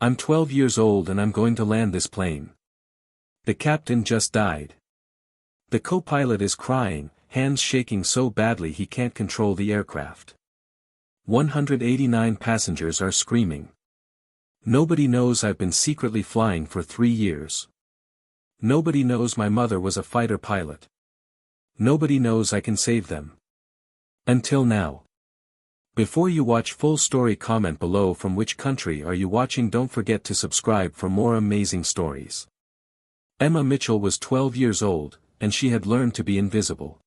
I'm 12 years old and I'm going to land this plane. The captain just died. The co-pilot is crying, hands shaking so badly he can't control the aircraft. 189 passengers are screaming. Nobody knows I've been secretly flying for 3 years. Nobody knows my mother was a fighter pilot. Nobody knows I can save them. Until now. Before you watch full story, comment below from which country are you watching. Don't forget to subscribe for more amazing stories. Emma Mitchell was 12 years old, and she had learned to be invisible.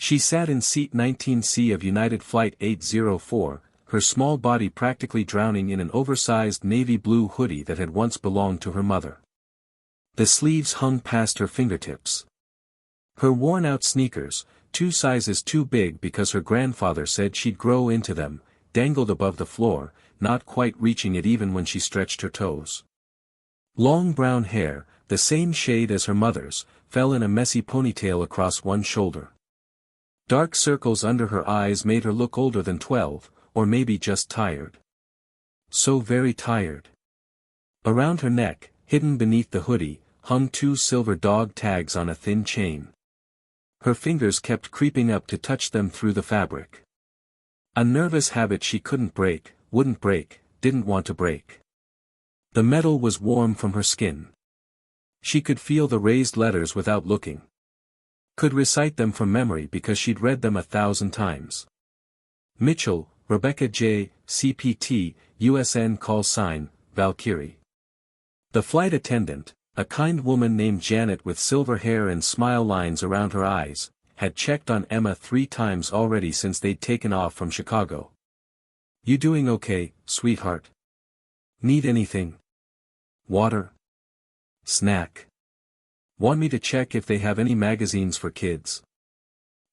She sat in seat 19C of United Flight 804, her small body practically drowning in an oversized navy blue hoodie that had once belonged to her mother. The sleeves hung past her fingertips. Her worn-out sneakers, 2 sizes too big because her grandfather said she'd grow into them, dangled above the floor, not quite reaching it even when she stretched her toes. Long brown hair, the same shade as her mother's, fell in a messy ponytail across one shoulder. Dark circles under her eyes made her look older than 12, or maybe just tired. So very tired. Around her neck, hidden beneath the hoodie, hung 2 silver dog tags on a thin chain. Her fingers kept creeping up to touch them through the fabric. A nervous habit she couldn't break, wouldn't break, didn't want to break. The metal was warm from her skin. She could feel the raised letters without looking. Could recite them from memory because she'd read them 1,000 times. Mitchell, Rebecca J., CPT, USN call sign, Valkyrie. The flight attendant, a kind woman named Janet with silver hair and smile lines around her eyes, had checked on Emma 3 times already since they'd taken off from Chicago. You doing okay, sweetheart? Need anything? Water? Snack? Want me to check if they have any magazines for kids?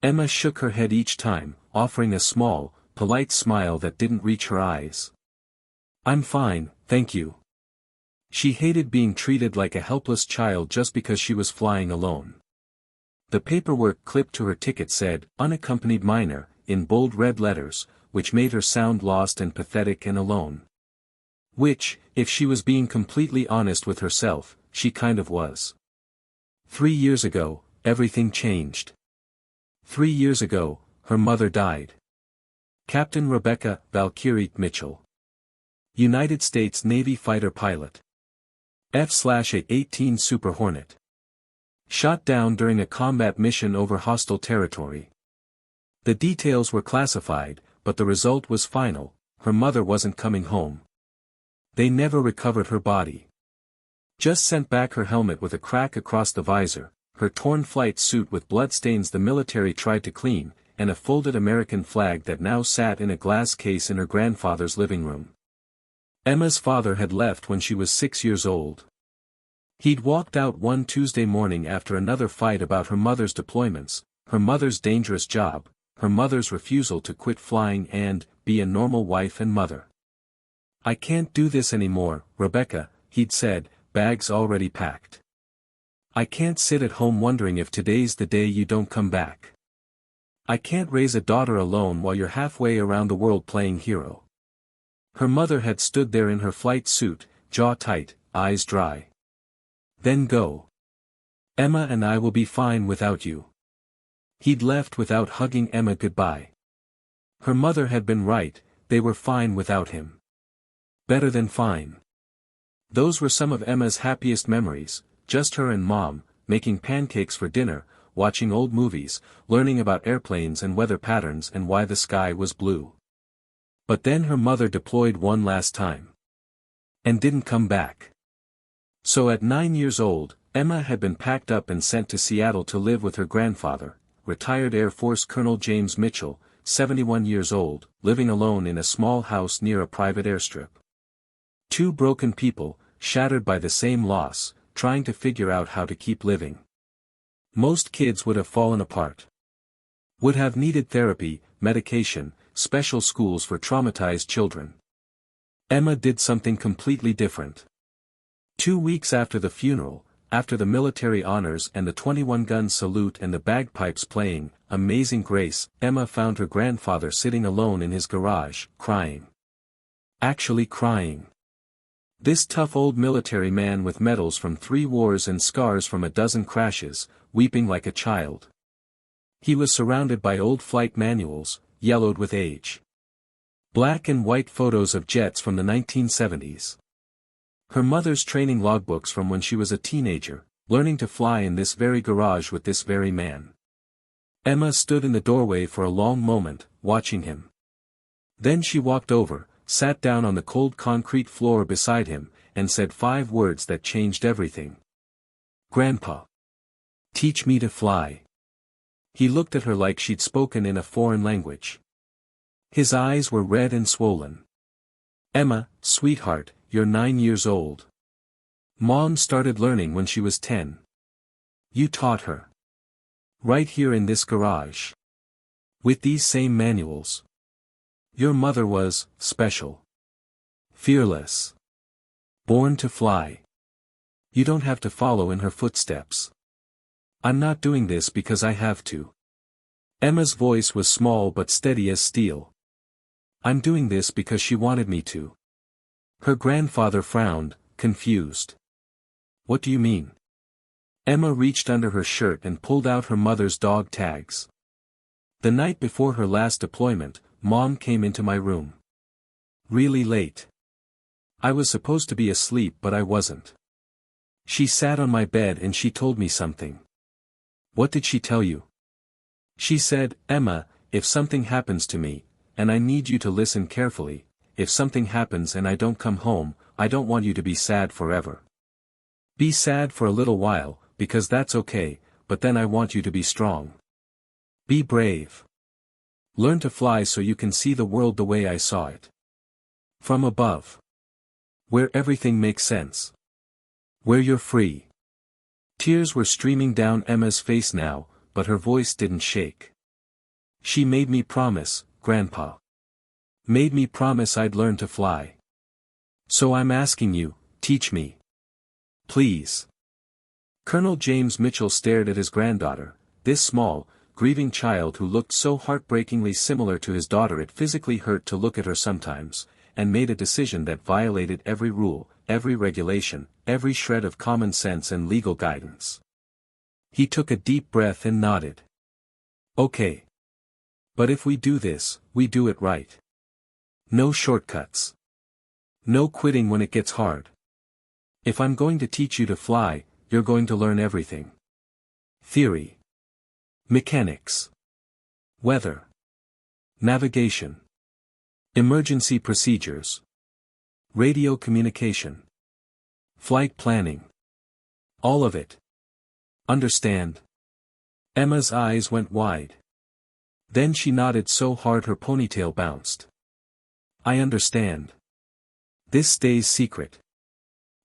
Emma shook her head each time, offering a small, polite smile that didn't reach her eyes. I'm fine, thank you. She hated being treated like a helpless child just because she was flying alone. The paperwork clipped to her ticket said, "Unaccompanied minor," in bold red letters, which made her sound lost and pathetic and alone. Which, if she was being completely honest with herself, she kind of was. 3 years ago, everything changed. 3 years ago, her mother died. Captain Rebecca Valkyrie Mitchell. United States Navy fighter pilot. F/A-18 Super Hornet. Shot down during a combat mission over hostile territory. The details were classified, but the result was final: her mother wasn't coming home. They never recovered her body. Just sent back her helmet with a crack across the visor, her torn flight suit with bloodstains the military tried to clean, and a folded American flag that now sat in a glass case in her grandfather's living room. Emma's father had left when she was 6 years old. He'd walked out one Tuesday morning after another fight about her mother's deployments, her mother's dangerous job, her mother's refusal to quit flying and be a normal wife and mother. I can't do this anymore, Rebecca, he'd said, bags already packed. I can't sit at home wondering if today's the day you don't come back. I can't raise a daughter alone while you're halfway around the world playing hero. Her mother had stood there in her flight suit, jaw tight, eyes dry. Then go. Emma and I will be fine without you. He'd left without hugging Emma goodbye. Her mother had been right, they were fine without him. Better than fine. Those were some of Emma's happiest memories, just her and Mom, making pancakes for dinner, watching old movies, learning about airplanes and weather patterns and why the sky was blue. But then her mother deployed one last time. And didn't come back. So at 9 years old, Emma had been packed up and sent to Seattle to live with her grandfather, retired Air Force Colonel James Mitchell, 71 years old, living alone in a small house near a private airstrip. 2 broken people, shattered by the same loss, trying to figure out how to keep living. Most kids would have fallen apart. Would have needed therapy, medication, special schools for traumatized children. Emma did something completely different. 2 weeks after the funeral, after the military honors and the 21-gun salute and the bagpipes playing Amazing Grace, Emma found her grandfather sitting alone in his garage, crying. Actually crying. This tough old military man with medals from 3 wars and scars from a dozen crashes, weeping like a child. He was surrounded by old flight manuals, yellowed with age. Black and white photos of jets from the 1970s. Her mother's training logbooks from when she was a teenager, learning to fly in this very garage with this very man. Emma stood in the doorway for a long moment, watching him. Then she walked over, sat down on the cold concrete floor beside him, and said 5 words that changed everything. "Grandpa. Teach me to fly." He looked at her like she'd spoken in a foreign language. His eyes were red and swollen. "Emma, sweetheart, you're 9 years old. Mom started learning when she was 10. You taught her. Right here in this garage. With these same manuals. Your mother was special. Fearless. Born to fly. You don't have to follow in her footsteps. I'm not doing this because I have to." Emma's voice was small but steady as steel. "I'm doing this because she wanted me to." Her grandfather frowned, confused. "What do you mean?" Emma reached under her shirt and pulled out her mother's dog tags. "The night before her last deployment, Mom came into my room. Really late. I was supposed to be asleep but I wasn't. She sat on my bed and she told me something." "What did she tell you?" "She said, Emma, if something happens to me, and I need you to listen carefully, if something happens and I don't come home, I don't want you to be sad forever. Be sad for a little while, because that's okay, but then I want you to be strong. Be brave. Learn to fly so you can see the world the way I saw it. From above. Where everything makes sense. Where you're free." Tears were streaming down Emma's face now, but her voice didn't shake. "She made me promise, Grandpa. Made me promise I'd learn to fly. So I'm asking you, teach me. Please." Colonel James Mitchell stared at his granddaughter, this small, grieving child who looked so heartbreakingly similar to his daughter it physically hurt to look at her sometimes, and made a decision that violated every rule, every regulation, every shred of common sense and legal guidance. He took a deep breath and nodded. "Okay. But if we do this, we do it right. No shortcuts. No quitting when it gets hard. If I'm going to teach you to fly, you're going to learn everything. Theory. Mechanics. Weather. Navigation. Emergency procedures. Radio communication. Flight planning. All of it. Understand?" Emma's eyes went wide. Then she nodded so hard her ponytail bounced. "I understand. This stays secret.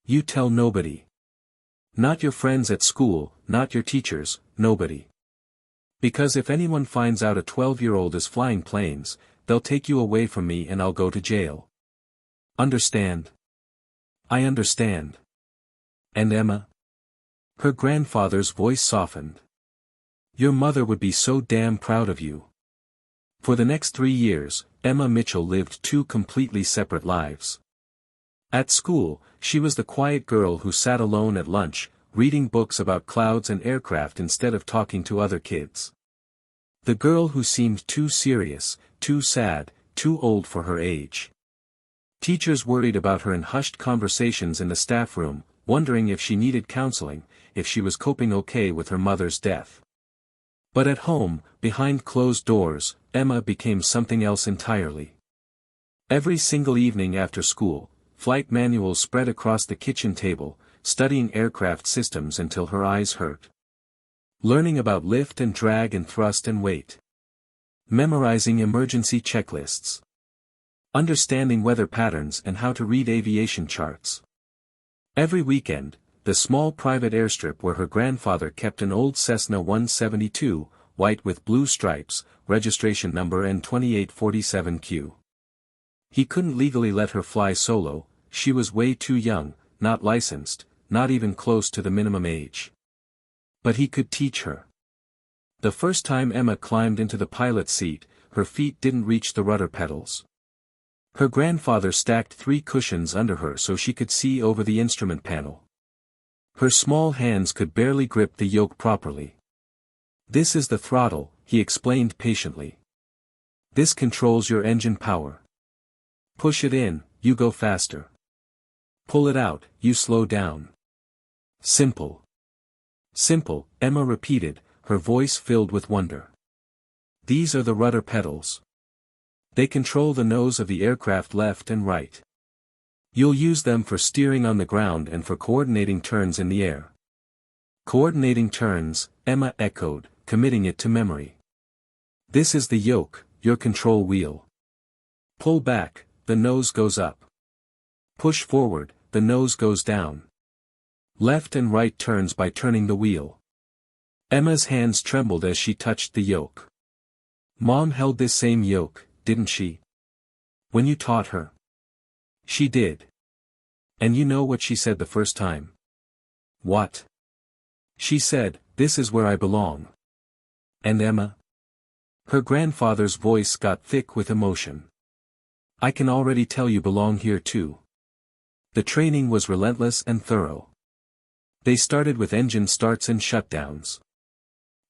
You tell nobody. Not your friends at school, not your teachers, nobody. Because if anyone finds out a 12-year-old is flying planes, they'll take you away from me and I'll go to jail. Understand?" "I understand." "And Emma?" Her grandfather's voice softened. "Your mother would be so damn proud of you." For the next 3 years, Emma Mitchell lived 2 completely separate lives. At school, she was the quiet girl who sat alone at lunch, reading books about clouds and aircraft instead of talking to other kids. The girl who seemed too serious, too sad, too old for her age. Teachers worried about her in hushed conversations in the staff room, wondering if she needed counseling, if she was coping okay with her mother's death. But at home, behind closed doors, Emma became something else entirely. Every single evening after school, flight manuals spread across the kitchen table, studying aircraft systems until her eyes hurt. Learning about lift and drag and thrust and weight. Memorizing emergency checklists. Understanding weather patterns and how to read aviation charts. Every weekend, the small private airstrip where her grandfather kept an old Cessna 172, white with blue stripes, registration number N2847Q. He couldn't legally let her fly solo, she was way too young, not licensed, not even close to the minimum age. But he could teach her. The first time Emma climbed into the pilot's seat, her feet didn't reach the rudder pedals. Her grandfather stacked 3 cushions under her so she could see over the instrument panel. Her small hands could barely grip the yoke properly. "This is the throttle," he explained patiently. "This controls your engine power. Push it in, you go faster. Pull it out, you slow down. Simple. Simple," Emma repeated, her voice filled with wonder. "These are the rudder pedals. They control the nose of the aircraft left and right. You'll use them for steering on the ground and for coordinating turns in the air." "Coordinating turns," Emma echoed, committing it to memory. "This is the yoke, your control wheel. Pull back, the nose goes up. Push forward, the nose goes down. Left and right turns by turning the wheel." Emma's hands trembled as she touched the yoke. "Mom held this same yoke, didn't she? When you taught her?" "She did. And you know what she said the first time?" "What?" "She said, 'This is where I belong.'" "And Emma?" Her grandfather's voice got thick with emotion. "I can already tell you belong here too." The training was relentless and thorough. They started with engine starts and shutdowns.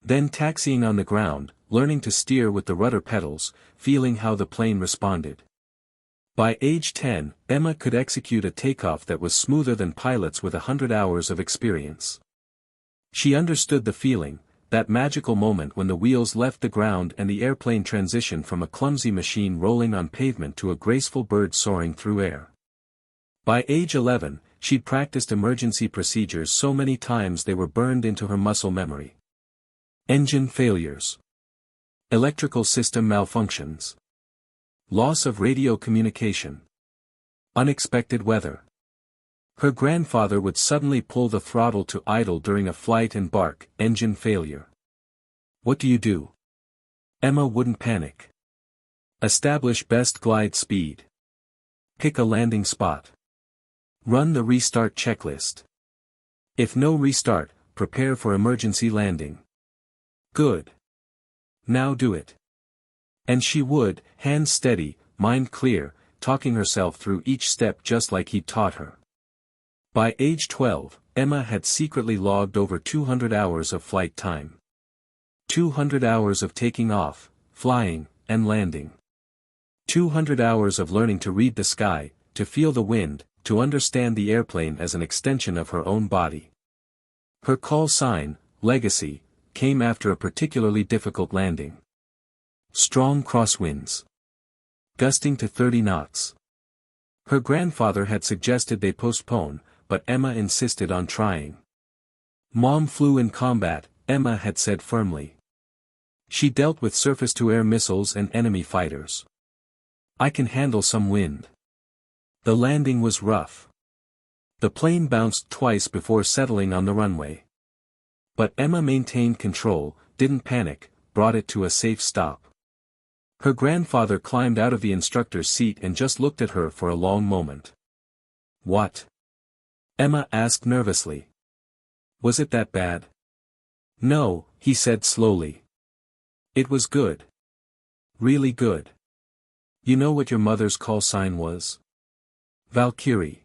Then taxiing on the ground, learning to steer with the rudder pedals, feeling how the plane responded. By age 10, Emma could execute a takeoff that was smoother than pilots with 100 hours of experience. She understood the feeling, that magical moment when the wheels left the ground and the airplane transitioned from a clumsy machine rolling on pavement to a graceful bird soaring through air. By age 11, she'd practiced emergency procedures so many times they were burned into her muscle memory. Engine failures. Electrical system malfunctions. Loss of radio communication. Unexpected weather. Her grandfather would suddenly pull the throttle to idle during a flight and bark, "Engine failure." "What do you do?" Emma wouldn't panic. "Establish best glide speed. Pick a landing spot. Run the restart checklist. If no restart, prepare for emergency landing." "Good. Now do it." And she would, hands steady, mind clear, talking herself through each step just like he'd taught her. By age 12, Emma had secretly logged over 200 hours of flight time. 200 hours of taking off, flying, and landing. 200 hours of learning to read the sky, to feel the wind, to understand the airplane as an extension of her own body. Her call sign, Legacy, came after a particularly difficult landing. Strong crosswinds. Gusting to 30 knots. Her grandfather had suggested they postpone, but Emma insisted on trying. "Mom flew in combat," Emma had said firmly. "She dealt with surface-to-air missiles and enemy fighters. I can handle some wind." The landing was rough. The plane bounced twice before settling on the runway. But Emma maintained control, didn't panic, brought it to a safe stop. Her grandfather climbed out of the instructor's seat and just looked at her for a long moment. "What?" Emma asked nervously. "Was it that bad?" "No," he said slowly. "It was good. Really good. You know what your mother's call sign was?" "Valkyrie."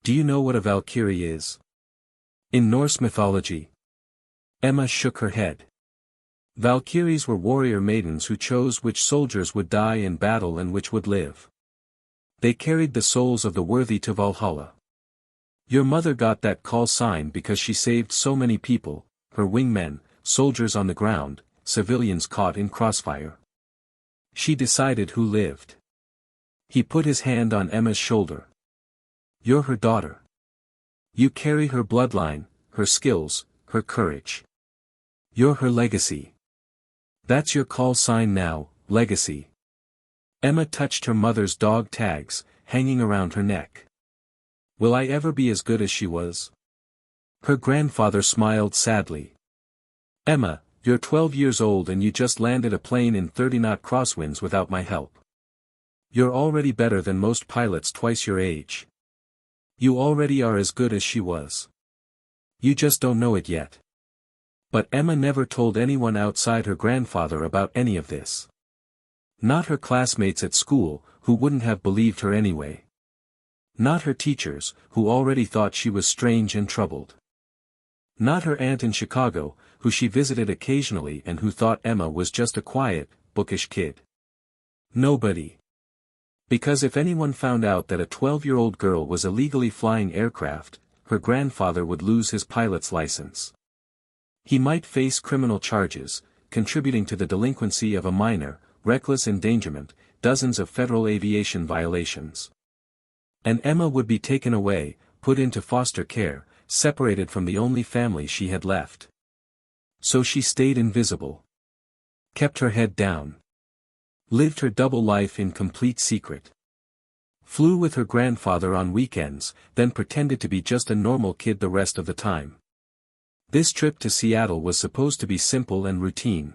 "Do you know what a Valkyrie is?" "In Norse mythology." Emma shook her head. Valkyries were warrior maidens who chose which soldiers would die in battle and which would live. They carried the souls of the worthy to Valhalla. Your mother got that call sign because she saved so many people, her wingmen, soldiers on the ground, civilians caught in crossfire. She decided who lived. He put his hand on Emma's shoulder. "You're her daughter. You carry her bloodline, her skills, her courage. You're her legacy. That's your call sign now, Legacy." Emma touched her mother's dog tags, hanging around her neck. "Will I ever be as good as she was?" Her grandfather smiled sadly. "Emma, you're 12 years old and you just landed a plane in 30-knot crosswinds without my help. You're already better than most pilots twice your age. You already are as good as she was. You just don't know it yet." But Emma never told anyone outside her grandfather about any of this. Not her classmates at school, who wouldn't have believed her anyway. Not her teachers, who already thought she was strange and troubled. Not her aunt in Chicago, who she visited occasionally and who thought Emma was just a quiet, bookish kid. Nobody. Because if anyone found out that a 12-year-old girl was illegally flying aircraft, her grandfather would lose his pilot's license. He might face criminal charges, contributing to the delinquency of a minor, reckless endangerment, dozens of federal aviation violations. And Emma would be taken away, put into foster care, separated from the only family she had left. So she stayed invisible. Kept her head down. Lived her double life in complete secret. Flew with her grandfather on weekends, then pretended to be just a normal kid the rest of the time. This trip to Seattle was supposed to be simple and routine.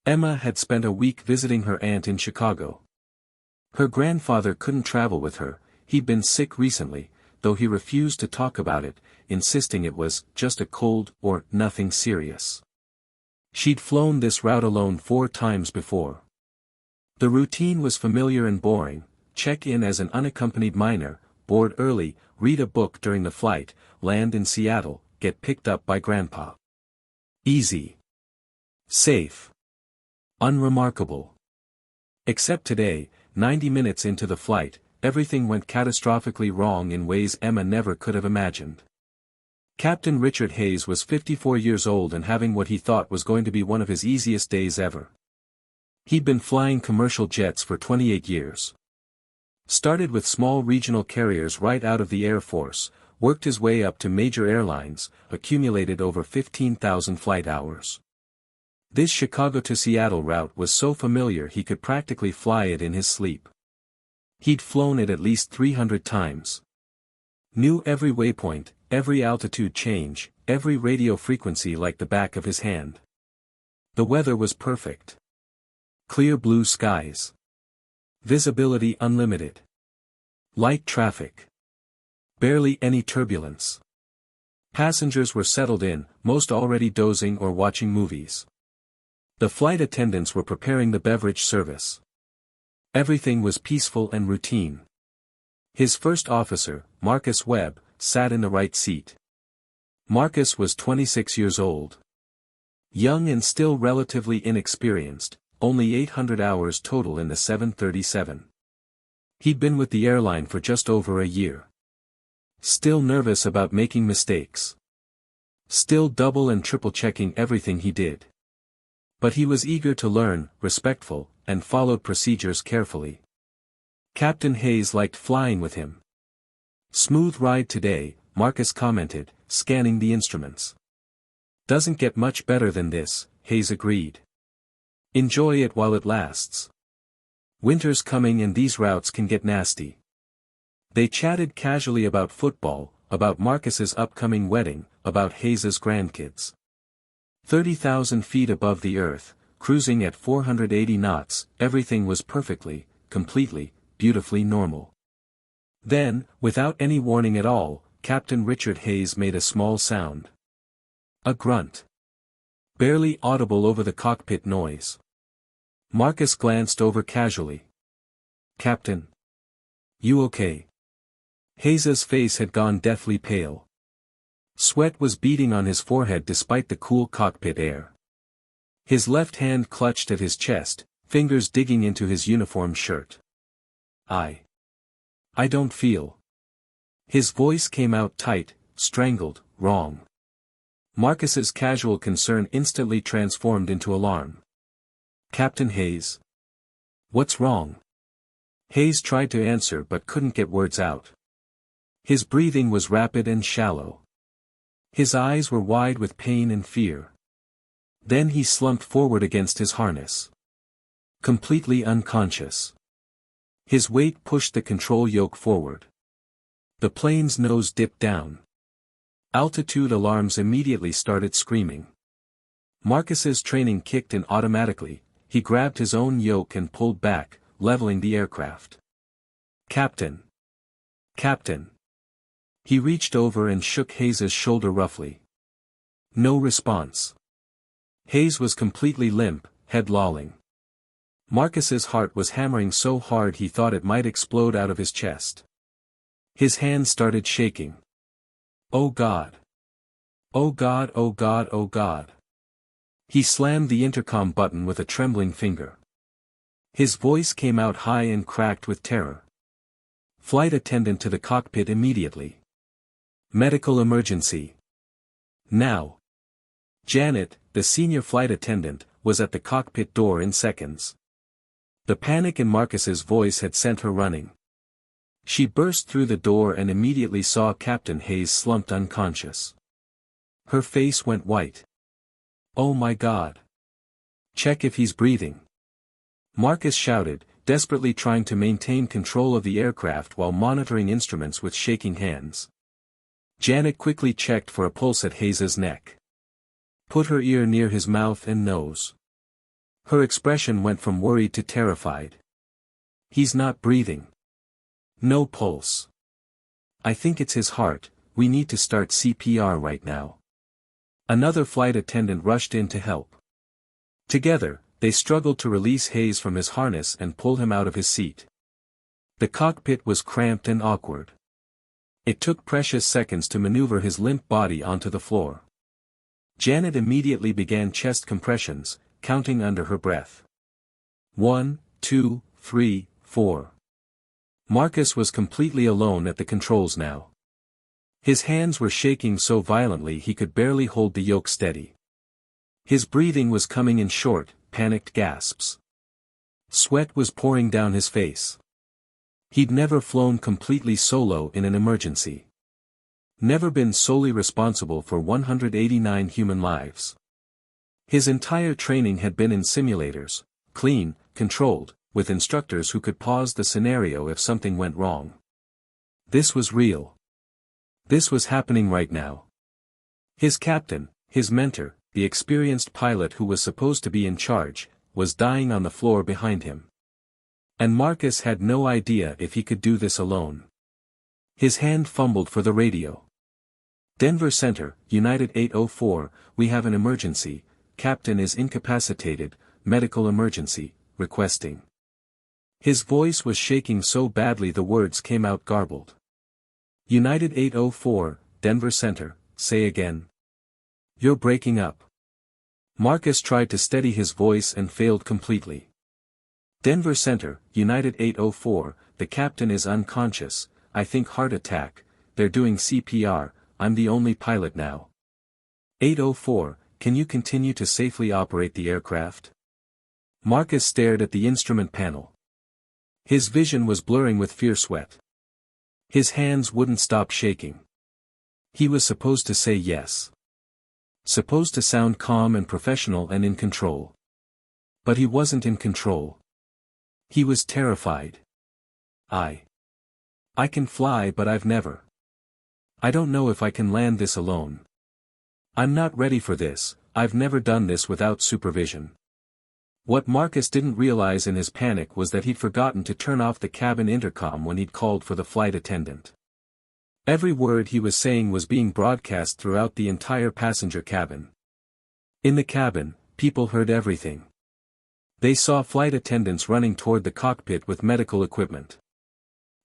Emma had spent a week visiting her aunt in Chicago. Her grandfather couldn't travel with her, he'd been sick recently, though he refused to talk about it, insisting it was just a cold or nothing serious. She'd flown this route alone 4 times before. The routine was familiar and boring: check in as an unaccompanied minor, board early, read a book during the flight, land in Seattle, get picked up by Grandpa. Easy. Safe. Unremarkable. Except today, 90 minutes into the flight, everything went catastrophically wrong in ways Emma never could have imagined. Captain Richard Hayes was 54 years old and having what he thought was going to be one of his easiest days ever. He'd been flying commercial jets for 28 years. Started with small regional carriers right out of the Air Force, worked his way up to major airlines, accumulated over 15,000 flight hours. This Chicago to Seattle route was so familiar he could practically fly it in his sleep. He'd flown it at least 300 times. Knew every waypoint, every altitude change, every radio frequency like the back of his hand. The weather was perfect. Clear blue skies. Visibility unlimited. Light traffic. Barely any turbulence. Passengers were settled in, most already dozing or watching movies. The flight attendants were preparing the beverage service. Everything was peaceful and routine. His first officer, Marcus Webb, sat in the right seat. Marcus was 26 years old. Young and still relatively inexperienced, only 800 hours total in the 737. He'd been with the airline for just over a year. Still nervous about making mistakes. Still double and triple checking everything he did. But he was eager to learn, respectful, and followed procedures carefully. Captain Hayes liked flying with him. Smooth ride today, Marcus commented, scanning the instruments. Doesn't get much better than this, Hayes agreed. Enjoy it while it lasts. Winter's coming and these routes can get nasty. They chatted casually about football, about Marcus's upcoming wedding, about Hayes's grandkids. 30,000 feet above the earth, cruising at 480 knots, everything was perfectly, completely, beautifully normal. Then, without any warning at all, Captain Richard Hayes made a small sound. A grunt. Barely audible over the cockpit noise. Marcus glanced over casually. Captain. You okay? Hayes's face had gone deathly pale. Sweat was beading on his forehead despite the cool cockpit air. His left hand clutched at his chest, fingers digging into his uniform shirt. I don't feel. His voice came out tight, strangled, wrong. Marcus's casual concern instantly transformed into alarm. Captain Hayes. What's wrong? Hayes tried to answer but couldn't get words out. His breathing was rapid and shallow. His eyes were wide with pain and fear. Then he slumped forward against his harness. Completely unconscious. His weight pushed the control yoke forward. The plane's nose dipped down. Altitude alarms immediately started screaming. Marcus's training kicked in automatically, he grabbed his own yoke and pulled back, leveling the aircraft. Captain! Captain! He reached over and shook Hayes's shoulder roughly. No response. Hayes was completely limp, head lolling. Marcus's heart was hammering so hard he thought it might explode out of his chest. His hands started shaking. Oh God! Oh God! Oh God! Oh God! He slammed the intercom button with a trembling finger. His voice came out high and cracked with terror. Flight attendant to the cockpit immediately. Medical emergency. Now. Janet, the senior flight attendant, was at the cockpit door in seconds. The panic in Marcus's voice had sent her running. She burst through the door and immediately saw Captain Hayes slumped unconscious. Her face went white. Oh my God! Check if he's breathing. Marcus shouted, desperately trying to maintain control of the aircraft while monitoring instruments with shaking hands. Janet quickly checked for a pulse at Hayes's neck. Put her ear near his mouth and nose. Her expression went from worried to terrified. He's not breathing. No pulse. I think it's his heart, we need to start CPR right now. Another flight attendant rushed in to help. Together, they struggled to release Hayes from his harness and pull him out of his seat. The cockpit was cramped and awkward. It took precious seconds to maneuver his limp body onto the floor. Janet immediately began chest compressions, counting under her breath. 1, 2, 3, 4. Marcus was completely alone at the controls now. His hands were shaking so violently he could barely hold the yoke steady. His breathing was coming in short, panicked gasps. Sweat was pouring down his face. He'd never flown completely solo in an emergency. Never been solely responsible for 189 human lives. His entire training had been in simulators, clean, controlled, with instructors who could pause the scenario if something went wrong. This was real. This was happening right now. His captain, his mentor, the experienced pilot who was supposed to be in charge, was dying on the floor behind him. And Marcus had no idea if he could do this alone. His hand fumbled for the radio. Denver Center, United 804, we have an emergency, captain is incapacitated, medical emergency, requesting. His voice was shaking so badly the words came out garbled. United 804, Denver Center, say again. You're breaking up. Marcus tried to steady his voice and failed completely. Denver Center, United 804, the captain is unconscious, I think heart attack, they're doing CPR, I'm the only pilot now. 804, can you continue to safely operate the aircraft? Marcus stared at the instrument panel. His vision was blurring with fear sweat. His hands wouldn't stop shaking. He was supposed to say yes. Supposed to sound calm and professional and in control. But he wasn't in control. He was terrified. I can fly but I've never. I don't know if I can land this alone. I'm not ready for this, I've never done this without supervision. What Marcus didn't realize in his panic was that he'd forgotten to turn off the cabin intercom when he'd called for the flight attendant. Every word he was saying was being broadcast throughout the entire passenger cabin. In the cabin, people heard everything. They saw flight attendants running toward the cockpit with medical equipment.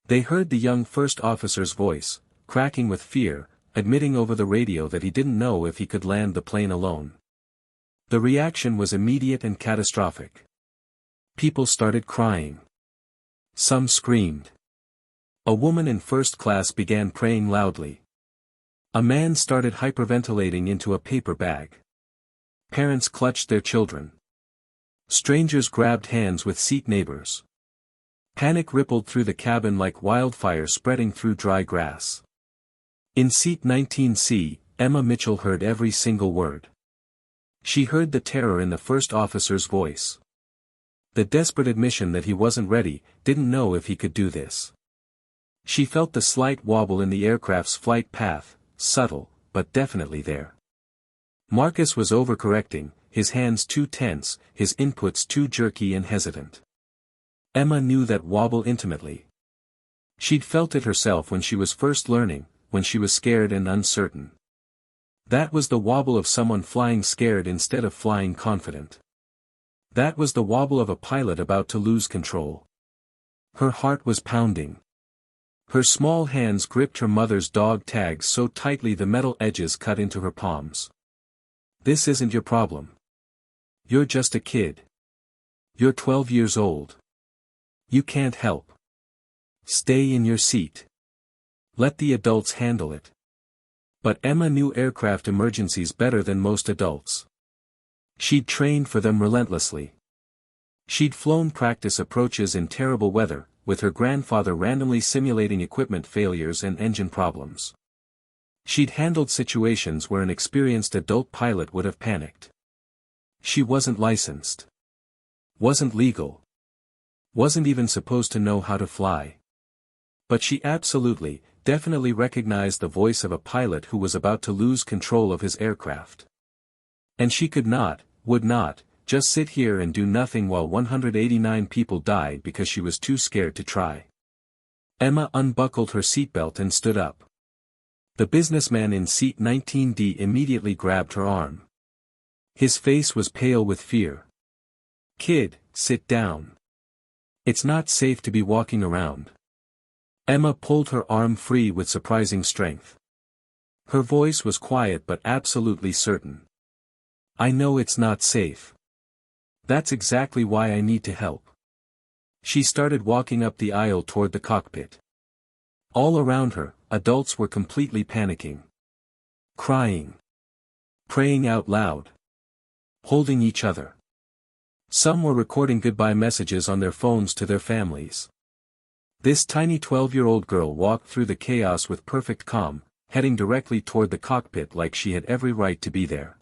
They heard the young first officer's voice, cracking with fear, admitting over the radio that he didn't know if he could land the plane alone. The reaction was immediate and catastrophic. People started crying. Some screamed. A woman in first class began praying loudly. A man started hyperventilating into a paper bag. Parents clutched their children. Strangers grabbed hands with seat neighbors. Panic rippled through the cabin like wildfire spreading through dry grass. In seat 19C, Emma Mitchell heard every single word. She heard the terror in the first officer's voice. The desperate admission that he wasn't ready, didn't know if he could do this. She felt the slight wobble in the aircraft's flight path, subtle, but definitely there. Marcus was overcorrecting, his hands too tense, his inputs too jerky and hesitant. Emma knew that wobble intimately. She'd felt it herself when she was first learning, when she was scared and uncertain. That was the wobble of someone flying scared instead of flying confident. That was the wobble of a pilot about to lose control. Her heart was pounding. Her small hands gripped her mother's dog tags so tightly the metal edges cut into her palms. This isn't your problem. You're just a kid. You're 12 years old. You can't help. Stay in your seat. Let the adults handle it. But Emma knew aircraft emergencies better than most adults. She'd trained for them relentlessly. She'd flown practice approaches in terrible weather, with her grandfather randomly simulating equipment failures and engine problems. She'd handled situations where an experienced adult pilot would have panicked. She wasn't licensed. Wasn't legal. Wasn't even supposed to know how to fly. But she absolutely, definitely recognized the voice of a pilot who was about to lose control of his aircraft. And she could not, would not, just sit here and do nothing while 189 people died because she was too scared to try. Emma unbuckled her seatbelt and stood up. The businessman in seat 19D immediately grabbed her arm. His face was pale with fear. "Kid, sit down. It's not safe to be walking around." Emma pulled her arm free with surprising strength. Her voice was quiet but absolutely certain. "I know it's not safe. That's exactly why I need to help." She started walking up the aisle toward the cockpit. All around her, adults were completely panicking. Crying. Praying out loud. Holding each other. Some were recording goodbye messages on their phones to their families. This tiny 12-year-old girl walked through the chaos with perfect calm, heading directly toward the cockpit like she had every right to be there.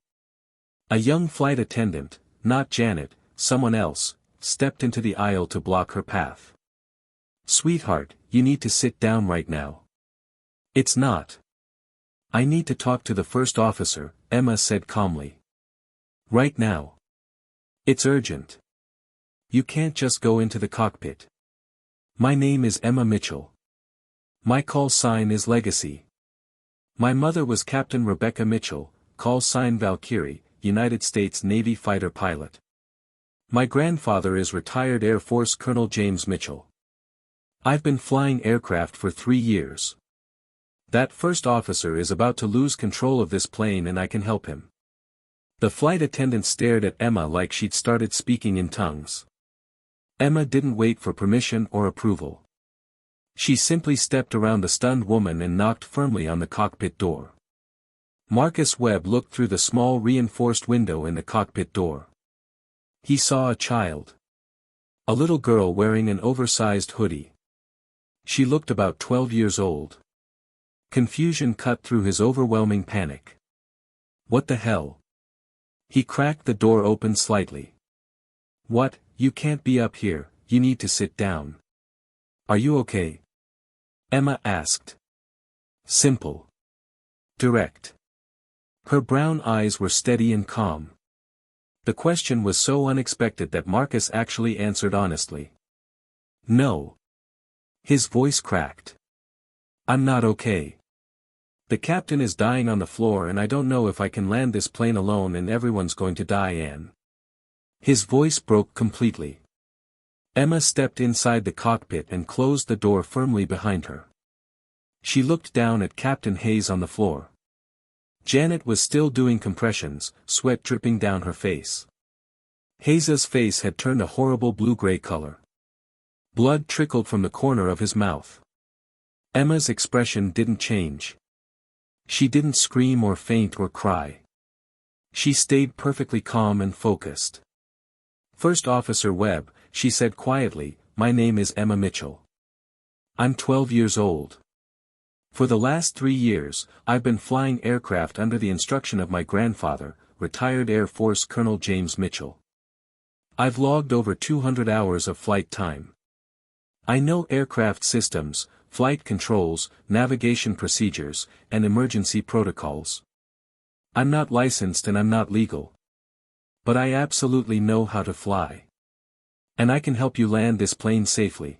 A young flight attendant, not Janet, someone else, stepped into the aisle to block her path. "Sweetheart, you need to sit down right now." "It's not. I need to talk to the first officer," Emma said calmly. "Right now. It's urgent. You can't just go into the cockpit. My name is Emma Mitchell. My call sign is Legacy. My mother was Captain Rebecca Mitchell, call sign Valkyrie, United States Navy fighter pilot. My grandfather is retired Air Force Colonel James Mitchell. I've been flying aircraft for 3 years. That first officer is about to lose control of this plane and I can help him." The flight attendant stared at Emma like she'd started speaking in tongues. Emma didn't wait for permission or approval. She simply stepped around the stunned woman and knocked firmly on the cockpit door. Marcus Webb looked through the small reinforced window in the cockpit door. He saw a child. A little girl wearing an oversized hoodie. She looked about 12 years old. Confusion cut through his overwhelming panic. "What the hell?" He cracked the door open slightly. "What, you can't be up here, you need to sit down. Are you okay?" Emma asked. Simple. Direct. Her brown eyes were steady and calm. The question was so unexpected that Marcus actually answered honestly. "No." His voice cracked. "I'm not okay. The captain is dying on the floor and I don't know if I can land this plane alone and everyone's going to die, Anne." His voice broke completely. Emma stepped inside the cockpit and closed the door firmly behind her. She looked down at Captain Hayes on the floor. Janet was still doing compressions, sweat dripping down her face. Hayes's face had turned a horrible blue-gray color. Blood trickled from the corner of his mouth. Emma's expression didn't change. She didn't scream or faint or cry. She stayed perfectly calm and focused. "First Officer Webb," she said quietly, "my name is Emma Mitchell. I'm 12 years old. For the last 3 years, I've been flying aircraft under the instruction of my grandfather, retired Air Force Colonel James Mitchell. I've logged over 200 hours of flight time. I know aircraft systems, flight controls, navigation procedures, and emergency protocols. I'm not licensed and I'm not legal. But I absolutely know how to fly. And I can help you land this plane safely."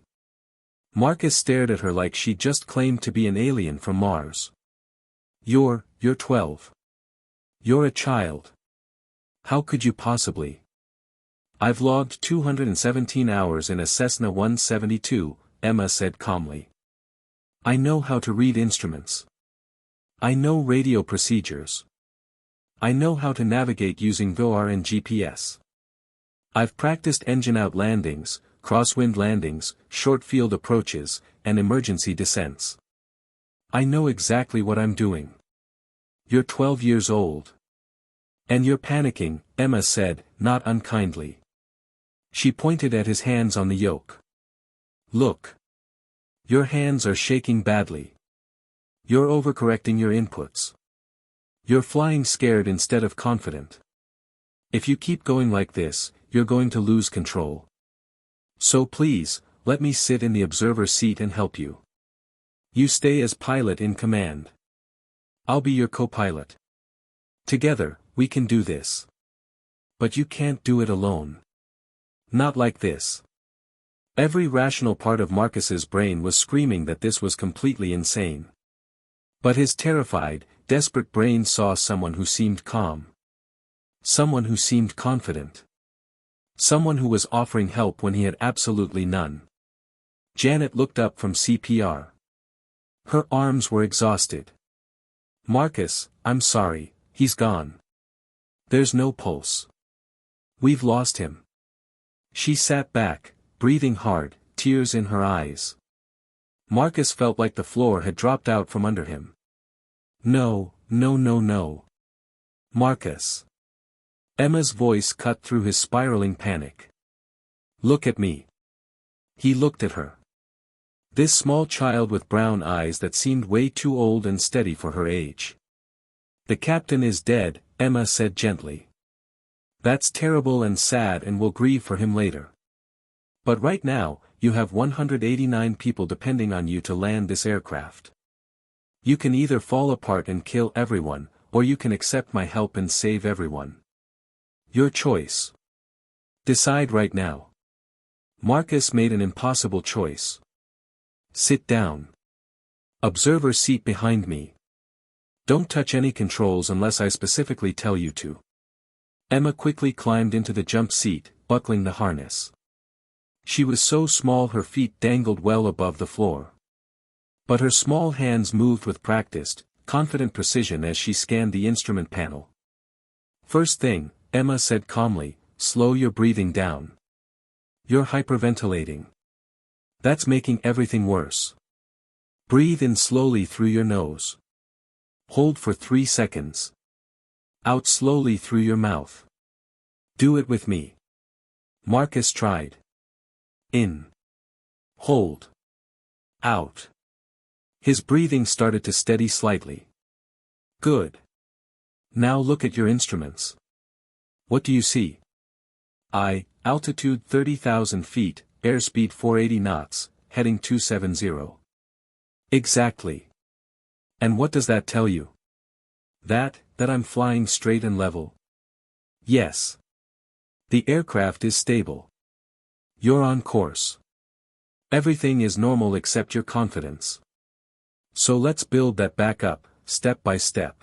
Marcus stared at her like she'd just claimed to be an alien from Mars. You're 12. You're a child. How could you possibly?" I've logged 217 hours in a Cessna 172, Emma said calmly. I know how to read instruments. I know radio procedures. I know how to navigate using VOR and GPS. I've practiced engine-out landings, crosswind landings, short-field approaches, and emergency descents. I know exactly what I'm doing. You're 12 years old. And you're panicking, Emma said, not unkindly. She pointed at his hands on the yoke. Look. Your hands are shaking badly. You're overcorrecting your inputs. You're flying scared instead of confident. If you keep going like this, you're going to lose control. So please, let me sit in the observer seat and help you. You stay as pilot in command. I'll be your co-pilot. Together, we can do this. But you can't do it alone. Not like this. Every rational part of Marcus's brain was screaming that this was completely insane. But his terrified, desperate brain saw someone who seemed calm. Someone who seemed confident. Someone who was offering help when he had absolutely none. Janet looked up from CPR. Her arms were exhausted. Marcus, I'm sorry, he's gone. There's no pulse. We've lost him. She sat back, breathing hard, tears in her eyes. Marcus felt like the floor had dropped out from under him. No, no, no, no. Marcus. Emma's voice cut through his spiraling panic. Look at me. He looked at her. This small child with brown eyes that seemed way too old and steady for her age. The captain is dead, Emma said gently. That's terrible and sad and we'll grieve for him later. But right now, you have 189 people depending on you to land this aircraft. You can either fall apart and kill everyone, or you can accept my help and save everyone. Your choice. Decide right now. Marcus made an impossible choice. Sit down. Observer seat behind me. Don't touch any controls unless I specifically tell you to. Emma quickly climbed into the jump seat, buckling the harness. She was so small her feet dangled well above the floor. But her small hands moved with practiced, confident precision as she scanned the instrument panel. First thing, Emma said calmly, slow your breathing down. You're hyperventilating. That's making everything worse. Breathe in slowly through your nose. Hold for 3 seconds. Out slowly through your mouth. Do it with me. Marcus tried. In. Hold. Out. His breathing started to steady slightly. Good. Now look at your instruments. What do you see? Altitude 30,000 feet, airspeed 480 knots, heading 270. Exactly. And what does that tell you? That I'm flying straight and level. Yes. The aircraft is stable. You're on course. Everything is normal except your confidence. So let's build that back up, step by step.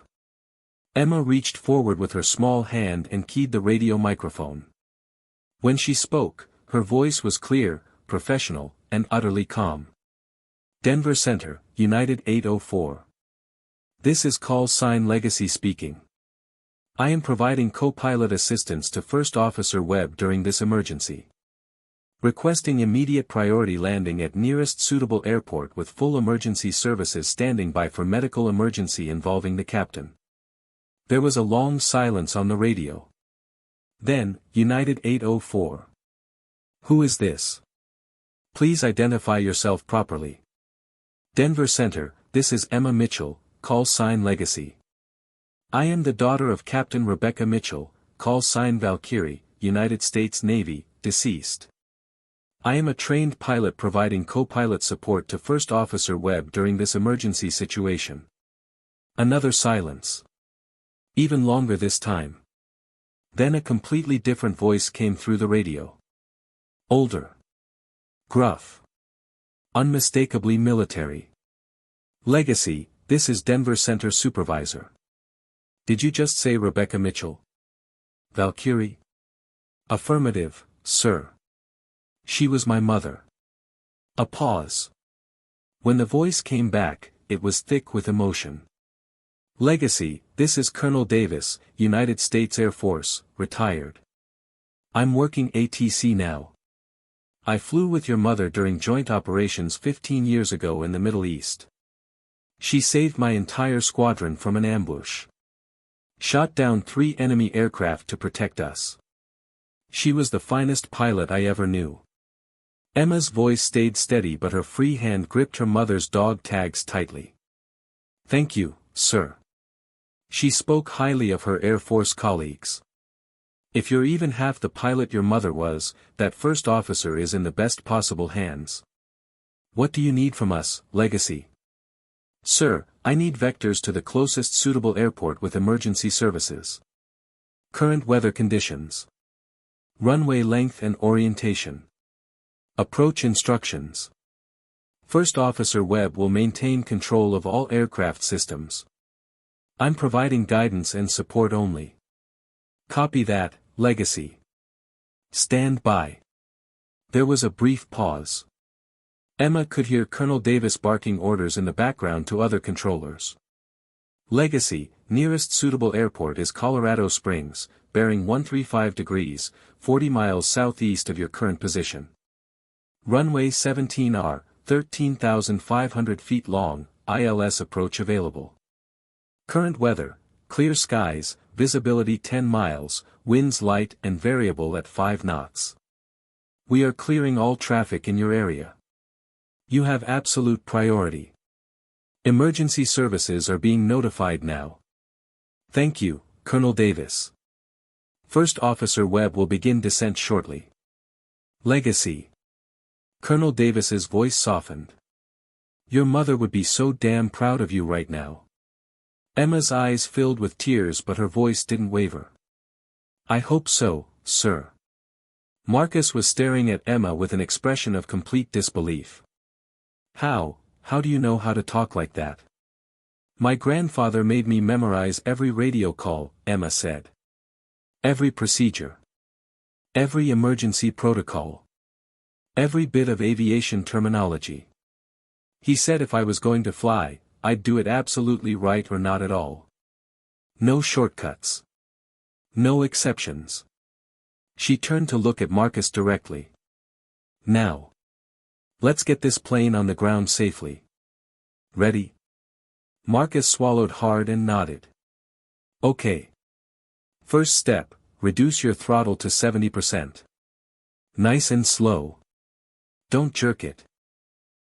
Emma reached forward with her small hand and keyed the radio microphone. When she spoke, her voice was clear, professional, and utterly calm. Denver Center, United 804. This is Call Sign Legacy speaking. I am providing co-pilot assistance to First Officer Webb during this emergency. Requesting immediate priority landing at nearest suitable airport with full emergency services standing by for medical emergency involving the captain. There was a long silence on the radio. Then, United 804. Who is this? Please identify yourself properly. Denver Center, this is Emma Mitchell, call sign Legacy. I am the daughter of Captain Rebecca Mitchell, call sign Valkyrie, United States Navy, deceased. I am a trained pilot providing co-pilot support to First Officer Webb during this emergency situation. Another silence. Even longer this time. Then a completely different voice came through the radio. Older. Gruff. Unmistakably military. Legacy, this is Denver Center Supervisor. Did you just say Rebecca Mitchell? Valkyrie? Affirmative, sir. She was my mother. A pause. When the voice came back, it was thick with emotion. Legacy, this is Colonel Davis, United States Air Force, retired. I'm working ATC now. I flew with your mother during joint operations 15 years ago in the Middle East. She saved my entire squadron from an ambush. Shot down 3 enemy aircraft to protect us. She was the finest pilot I ever knew. Emma's voice stayed steady, but her free hand gripped her mother's dog tags tightly. Thank you, sir. She spoke highly of her Air Force colleagues. If you're even half the pilot your mother was, that first officer is in the best possible hands. What do you need from us, Legacy? Sir, I need vectors to the closest suitable airport with emergency services. Current weather conditions. Runway length and orientation. Approach instructions. First Officer Webb will maintain control of all aircraft systems. I'm providing guidance and support only. Copy that, Legacy. Stand by. There was a brief pause. Emma could hear Colonel Davis barking orders in the background to other controllers. Legacy, nearest suitable airport is Colorado Springs, bearing 135 degrees, 40 miles southeast of your current position. Runway 17R, 13,500 feet long, ILS approach available. Current weather, clear skies, visibility 10 miles, winds light and variable at 5 knots. We are clearing all traffic in your area. You have absolute priority. Emergency services are being notified now. Thank you, Colonel Davis. First Officer Webb will begin descent shortly. Legacy. Colonel Davis's voice softened. Your mother would be so damn proud of you right now. Emma's eyes filled with tears, but her voice didn't waver. I hope so, sir. Marcus was staring at Emma with an expression of complete disbelief. How do you know how to talk like that? My grandfather made me memorize every radio call, Emma said. Every procedure. Every emergency protocol. Every bit of aviation terminology. He said if I was going to fly, I'd do it absolutely right or not at all. No shortcuts. No exceptions. She turned to look at Marcus directly. Now. Let's get this plane on the ground safely. Ready? Marcus swallowed hard and nodded. Okay. First step, reduce your throttle to 70%. Nice and slow. Don't jerk it.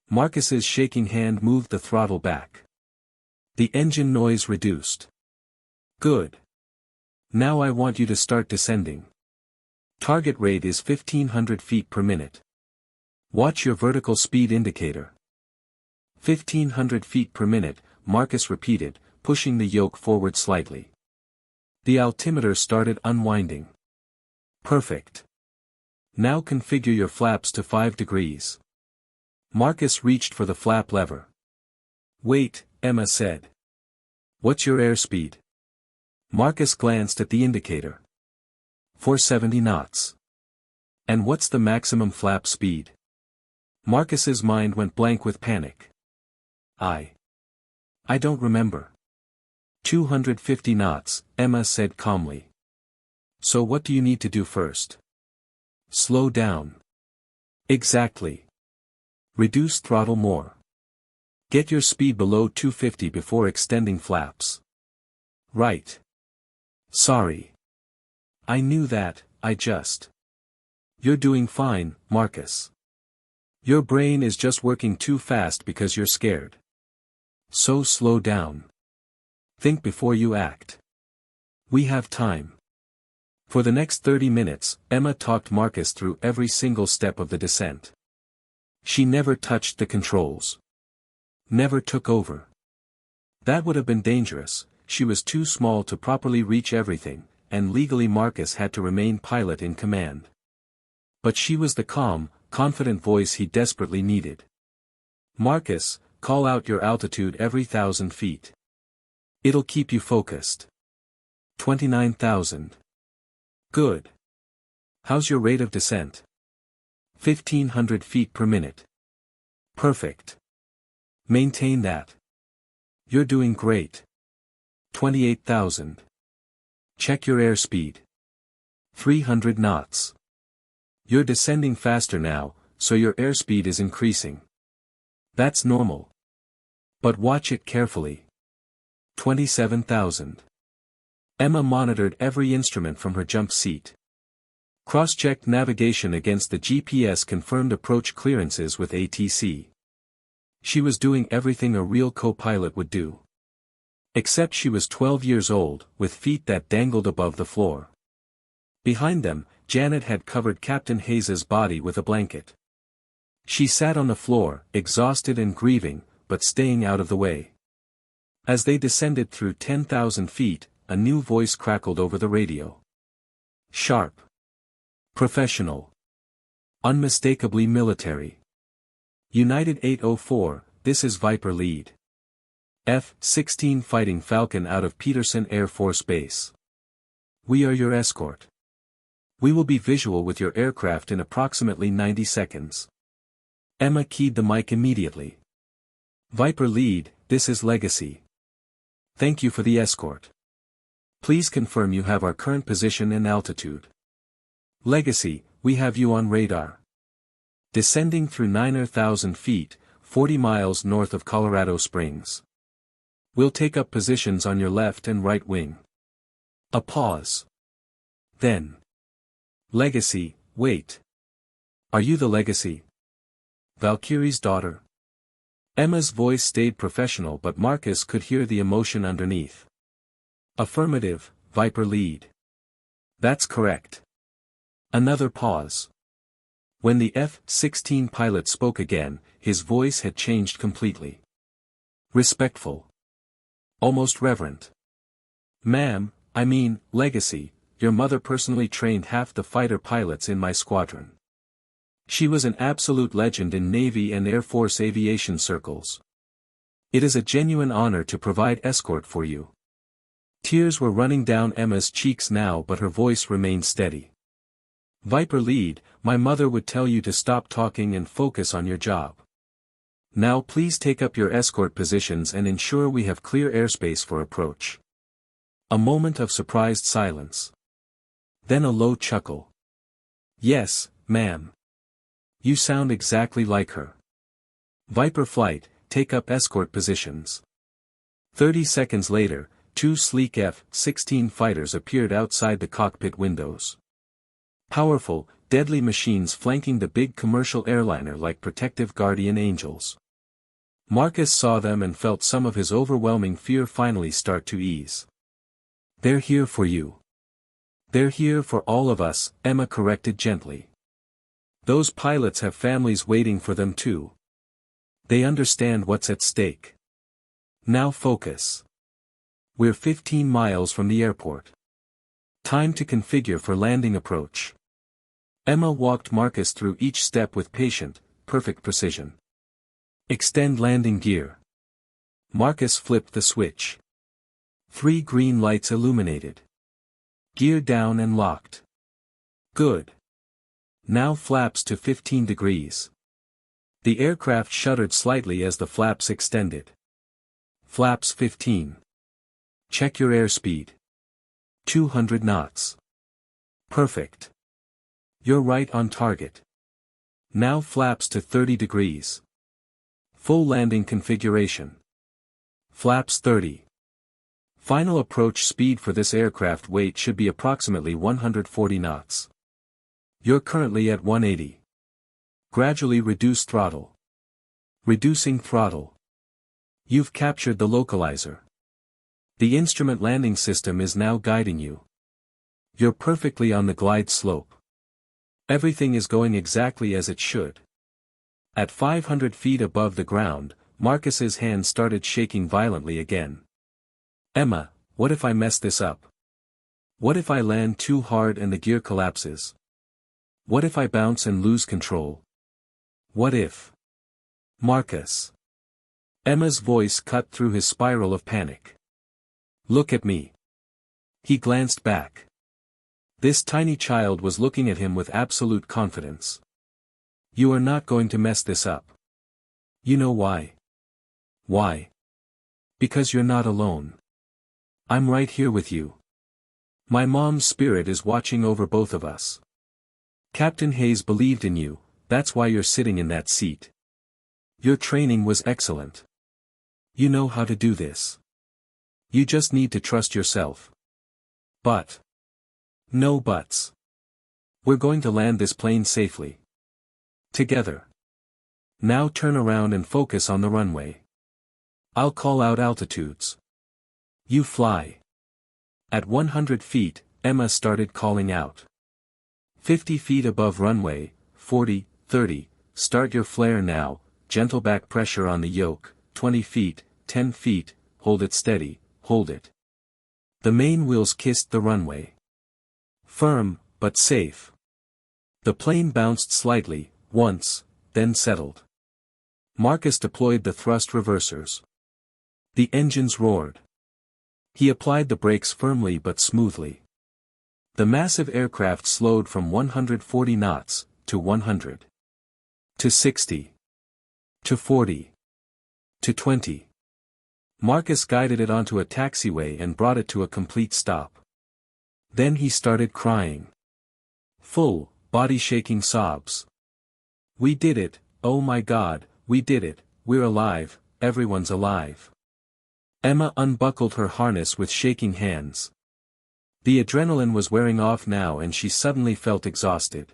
Marcus's shaking hand moved the throttle back. The engine noise reduced. Good. Now I want you to start descending. Target rate is 1500 feet per minute. Watch your vertical speed indicator. 1500 feet per minute, Marcus repeated, pushing the yoke forward slightly. The altimeter started unwinding. Perfect. Now configure your flaps to 5 degrees. Marcus reached for the flap lever. Wait, Emma said. What's your airspeed? Marcus glanced at the indicator. 470 knots. And what's the maximum flap speed? Marcus's mind went blank with panic. I don't remember. 250 knots, Emma said calmly. So what do you need to do first? Slow down. Exactly. Reduce throttle more. Get your speed below 250 before extending flaps. Right. Sorry. I knew that, You're doing fine, Marcus. Your brain is just working too fast because you're scared. So slow down. Think before you act. We have time. For the next 30 minutes, Emma talked Marcus through every single step of the descent. She never touched the controls. Never took over. That would have been dangerous. She was too small to properly reach everything, and legally Marcus had to remain pilot in command. But she was the calm, confident voice he desperately needed. Marcus, call out your altitude every 1,000 feet. It'll keep you focused. 29,000. Good. How's your rate of descent? 1,500 feet per minute. Perfect. Maintain that. You're doing great. 28,000. Check your airspeed. 300 knots. You're descending faster now, so your airspeed is increasing. That's normal. But watch it carefully. 27,000. Emma monitored every instrument from her jump seat. Cross-checked navigation against the GPS, confirmed approach clearances with ATC. She was doing everything a real co-pilot would do. Except she was 12 years old, with feet that dangled above the floor. Behind them, Janet had covered Captain Hayes's body with a blanket. She sat on the floor, exhausted and grieving, but staying out of the way. As they descended through 10,000 feet, a new voice crackled over the radio. Sharp. Professional. Unmistakably military. United 804, this is Viper Lead. F-16 Fighting Falcon out of Peterson Air Force Base. We are your escort. We will be visual with your aircraft in approximately 90 seconds. Emma keyed the mic immediately. Viper Lead, this is Legacy. Thank you for the escort. Please confirm you have our current position and altitude. Legacy, we have you on radar. Descending through 9,000 feet, 40 miles north of Colorado Springs. We'll take up positions on your left and right wing. A pause. Then. Legacy, wait. Are you the Legacy? Valkyrie's daughter? Emma's voice stayed professional, but Marcus could hear the emotion underneath. Affirmative, Viper Lead. That's correct. Another pause. When the F-16 pilot spoke again, his voice had changed completely. Respectful. Almost reverent. Ma'am, I mean, Legacy, your mother personally trained half the fighter pilots in my squadron. She was an absolute legend in Navy and Air Force aviation circles. It is a genuine honor to provide escort for you. Tears were running down Emma's cheeks now, but her voice remained steady. Viper Lead, my mother would tell you to stop talking and focus on your job. Now please take up your escort positions and ensure we have clear airspace for approach. A moment of surprised silence. Then a low chuckle. Yes, ma'am. You sound exactly like her. Viper Flight, take up escort positions. 30 seconds later, two sleek F-16 fighters appeared outside the cockpit windows. Powerful, deadly machines flanking the big commercial airliner like protective guardian angels. Marcus saw them and felt some of his overwhelming fear finally start to ease. They're here for you. They're here for all of us, Emma corrected gently. Those pilots have families waiting for them too. They understand what's at stake. Now focus. We're 15 miles from the airport. Time to configure for landing approach. Emma walked Marcus through each step with patient, perfect precision. Extend landing gear. Marcus flipped the switch. 3 green lights illuminated. Gear down and locked. Good. Now flaps to 15 degrees. The aircraft shuddered slightly as the flaps extended. Flaps 15. Check your airspeed. 200 knots. Perfect. You're right on target. Now flaps to 30 degrees. Full landing configuration. Flaps 30. Final approach speed for this aircraft weight should be approximately 140 knots. You're currently at 180. Gradually reduce throttle. Reducing throttle. You've captured the localizer. The instrument landing system is now guiding you. You're perfectly on the glide slope. Everything is going exactly as it should. At 500 feet above the ground, Marcus's hand started shaking violently again. Emma, what if I mess this up? What if I land too hard and the gear collapses? What if I bounce and lose control? What if? Marcus. Emma's voice cut through his spiral of panic. Look at me. He glanced back. This tiny child was looking at him with absolute confidence. You are not going to mess this up. You know why? Why? Because you're not alone. I'm right here with you. My mom's spirit is watching over both of us. Captain Hayes believed in you, that's why you're sitting in that seat. Your training was excellent. You know how to do this. You just need to trust yourself. But. No buts. We're going to land this plane safely. Together. Now turn around and focus on the runway. I'll call out altitudes. You fly. At 100 feet, Emma started calling out. 50 feet above runway, 40, 30, start your flare now, gentle back pressure on the yoke, 20 feet, 10 feet, hold it steady, hold it. The main wheels kissed the runway. Firm, but safe. The plane bounced slightly, once, then settled. Marcus deployed the thrust reversers. The engines roared. He applied the brakes firmly but smoothly. The massive aircraft slowed from 140 knots, to 100. To 60. To 40. To 20. Marcus guided it onto a taxiway and brought it to a complete stop. Then he started crying. Full, body-shaking sobs. We did it, oh my God, we did it, we're alive, everyone's alive. Emma unbuckled her harness with shaking hands. The adrenaline was wearing off now and she suddenly felt exhausted.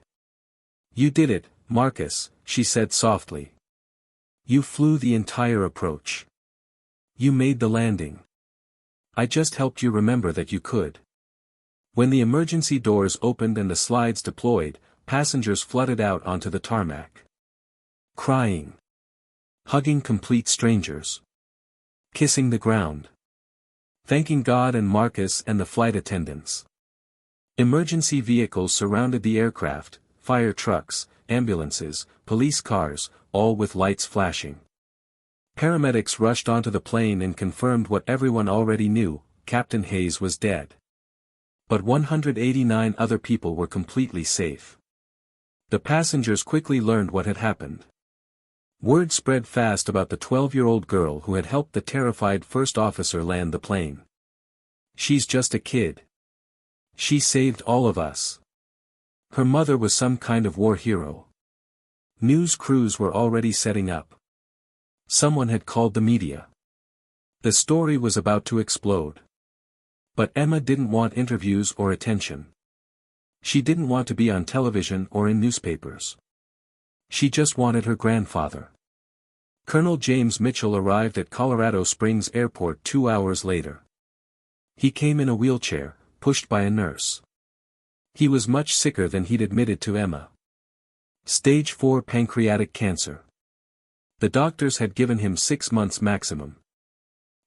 You did it, Marcus, she said softly. You flew the entire approach. You made the landing. I just helped you remember that you could. When the emergency doors opened and the slides deployed, passengers flooded out onto the tarmac. Crying. Hugging complete strangers. Kissing the ground. Thanking God and Marcus and the flight attendants. Emergency vehicles surrounded the aircraft, fire trucks, ambulances, police cars, all with lights flashing. Paramedics rushed onto the plane and confirmed what everyone already knew, Captain Hayes was dead. But 189 other people were completely safe. The passengers quickly learned what had happened. Word spread fast about the 12-year-old girl who had helped the terrified first officer land the plane. She's just a kid. She saved all of us. Her mother was some kind of war hero. News crews were already setting up. Someone had called the media. The story was about to explode. But Emma didn't want interviews or attention. She didn't want to be on television or in newspapers. She just wanted her grandfather. Colonel James Mitchell arrived at Colorado Springs Airport 2 hours later. He came in a wheelchair, pushed by a nurse. He was much sicker than he'd admitted to Emma. Stage 4 pancreatic cancer. The doctors had given him 6 months maximum.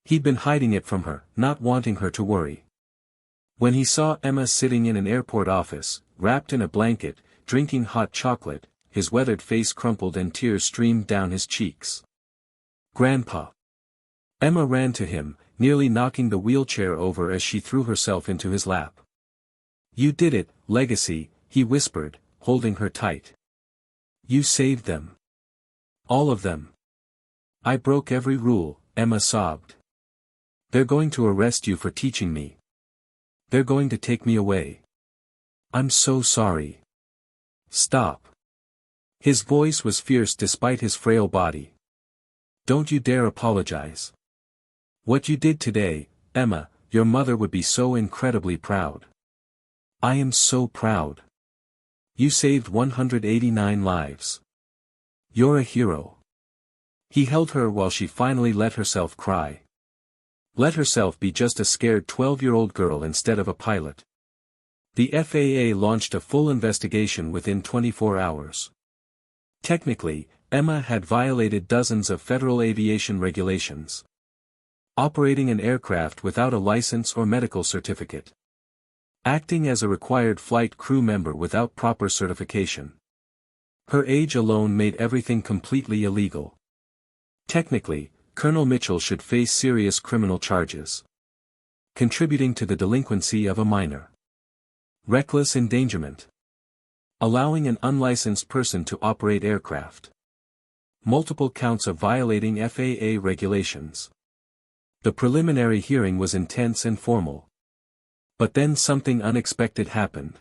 He'd been hiding it from her, not wanting her to worry. When he saw Emma sitting in an airport office, wrapped in a blanket, drinking hot chocolate, his weathered face crumpled and tears streamed down his cheeks. Grandpa. Emma ran to him, nearly knocking the wheelchair over as she threw herself into his lap. You did it, Legacy, he whispered, holding her tight. You saved them. All of them. I broke every rule, Emma sobbed. They're going to arrest you for teaching me. They're going to take me away. I'm so sorry. Stop. His voice was fierce despite his frail body. Don't you dare apologize. What you did today, Emma, your mother would be so incredibly proud. I am so proud. You saved 189 lives. You're a hero. He held her while she finally let herself cry. Let herself be just a scared 12-year-old girl instead of a pilot. The FAA launched a full investigation within 24 hours. Technically, Emma had violated dozens of federal aviation regulations. Operating an aircraft without a license or medical certificate. Acting as a required flight crew member without proper certification. Her age alone made everything completely illegal. Technically, Colonel Mitchell should face serious criminal charges. Contributing to the delinquency of a minor. Reckless endangerment. Allowing an unlicensed person to operate aircraft. Multiple counts of violating FAA regulations. The preliminary hearing was intense and formal. But then something unexpected happened.